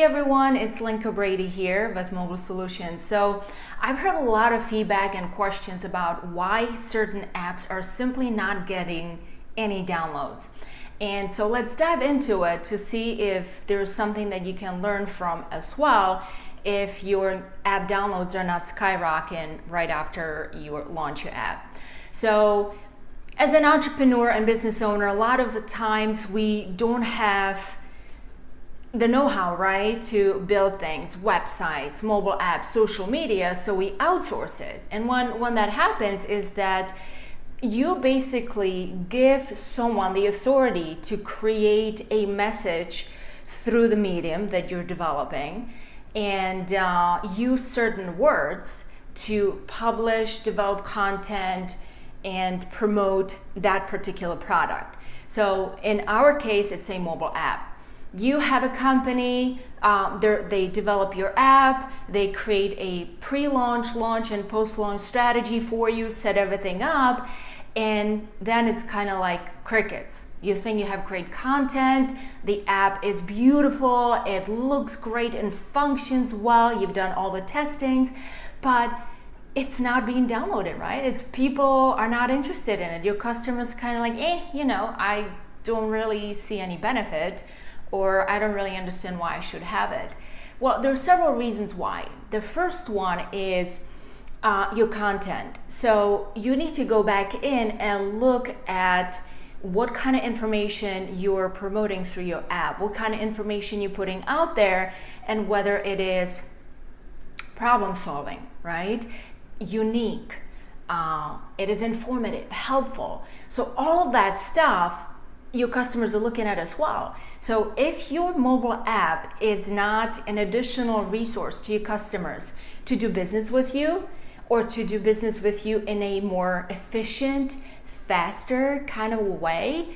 Hey everyone, it's Linka Brady here with Mobile Solutions. So I've heard a lot of feedback and questions about why certain apps are simply not getting any downloads. And so let's dive into it to see if there's something that you can learn from as well if your app downloads are not skyrocketing right after you launch your app. So as an entrepreneur and business owner, a lot of the times we don't have the know-how, right, to build things, websites, mobile apps, social media, so we outsource it. And when that happens is that you basically give someone the authority to create a message through the medium that you're developing and use certain words to publish, develop content, and promote that particular product. So in our case, it's a mobile app. You have a company, they develop your app, they create a pre-launch, launch, and post-launch strategy for you, set everything up, and then it's kind of like crickets. You think you have great content, the app is beautiful, it looks great and functions well, you've done all the testings, but it's not being downloaded, right? It's people are not interested in it. Your customers kind of like, I don't really see any benefit, or I don't really understand why I should have it. Well, there are several reasons why. The first one is your content. So you need to go back in and look at what kind of information you're promoting through your app, what kind of information you're putting out there, and whether it is problem solving, right? Unique, it is informative, helpful. So all of that stuff your customers are looking at as well. So if your mobile app is not an additional resource to your customers to do business with you or to do business with you in a more efficient, faster kind of way,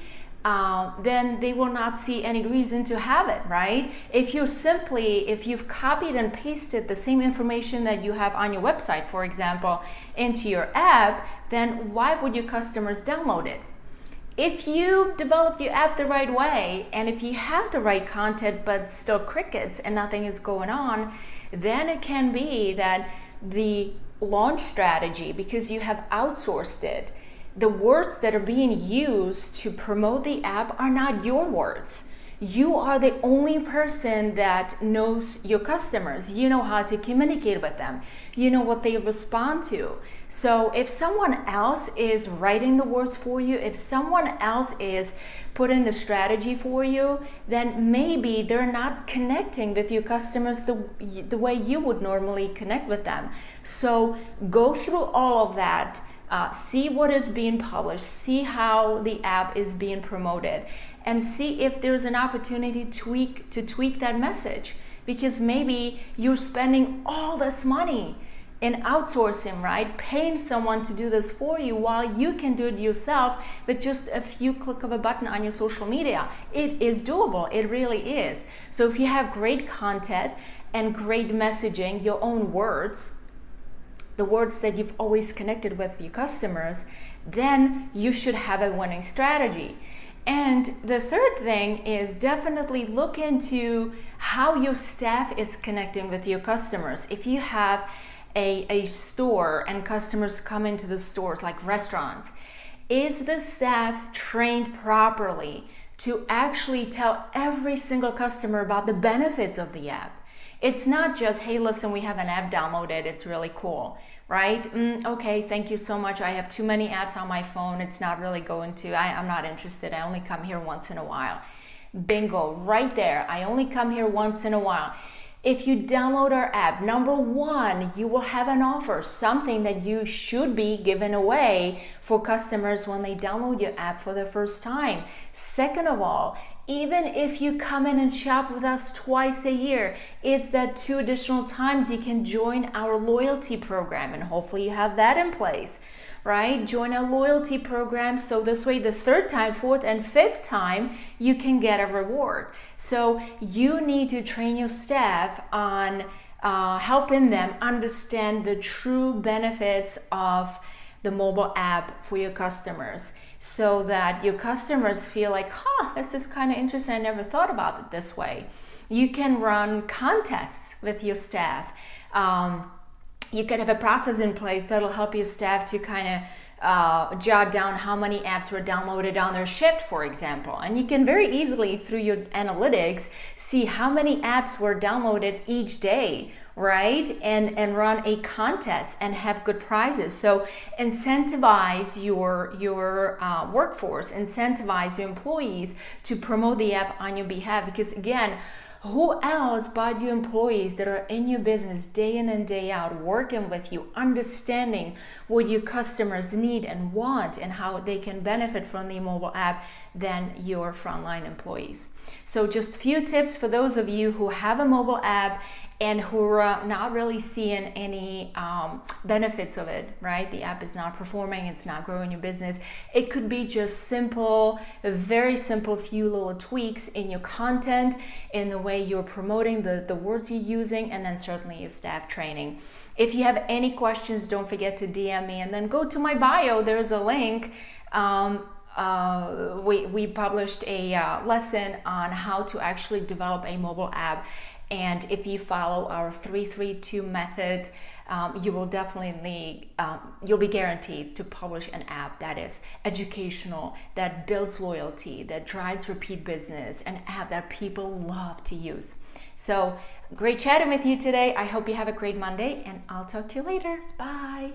then they will not see any reason to have it, right? If you've copied and pasted the same information that you have on your website, for example, into your app, then why would your customers download it? If you developed your app the right way, and if you have the right content but still crickets and nothing is going on, then it can be that the launch strategy, because you have outsourced it, the words that are being used to promote the app are not your words. You are the only person that knows your customers. You know how to communicate with them. You know what they respond to. So if someone else is writing the words for you, if someone else is putting the strategy for you, then maybe they're not connecting with your customers the way you would normally connect with them. So go through all of that. See what is being published, see how the app is being promoted, and see if there's an opportunity to tweak that message, because maybe you're spending all this money in outsourcing, right? Paying someone to do this for you while you can do it yourself with just a few click of a button on your social media. It is doable, it really is. So if you have great content and great messaging, your own words, the words that you've always connected with your customers, then you should have a winning strategy. And the third thing is definitely look into how your staff is connecting with your customers. If you have a store and customers come into the stores like restaurants, is the staff trained properly to actually tell every single customer about the benefits of the app? It's not just, hey, listen, we have an app downloaded, it's really cool, right? Okay, thank you so much. I have too many apps on my phone. It's not really going to, I'm not interested. I only come here once in a while. Bingo, right there. I only come here once in a while. If you download our app, number one, you will have an offer, something that you should be giving away for customers when they download your app for the first time. Second of all, even if you come in and shop with us twice a year, it's that 2 additional times you can join our loyalty program, and hopefully you have that in place, right? Join a loyalty program, so this way the third time, fourth, and fifth time you can get a reward. So you need to train your staff on helping them understand the true benefits of the mobile app for your customers, so that your customers feel like, this is kind of interesting, I never thought about it this way. You can run contests with your staff. You can have a process in place that'll help your staff to kind of jot down how many apps were downloaded on their shift, for example. And you can very easily, through your analytics, see how many apps were downloaded each day, right? And run a contest and have good prizes. So incentivize your workforce, incentivize your employees to promote the app on your behalf, because again, who else but your employees that are in your business day in and day out, working with you, understanding what your customers need and want and how they can benefit from the mobile app than your frontline employees. So just a few tips for those of you who have a mobile app and who are not really seeing any benefits of it, right? The app is not performing, it's not growing your business. It could be just simple, very simple few little tweaks in your content, in the way you're promoting, the words you're using, and then certainly your staff training. If you have any questions, don't forget to DM me, and then go to my bio, there's a link. We published a lesson on how to actually develop a mobile app. And if you follow our 3-3-2 method, you will definitely, you'll be guaranteed to publish an app that is educational, that builds loyalty, that drives repeat business, an app that people love to use. So great chatting with you today. I hope you have a great Monday, and I'll talk to you later. Bye.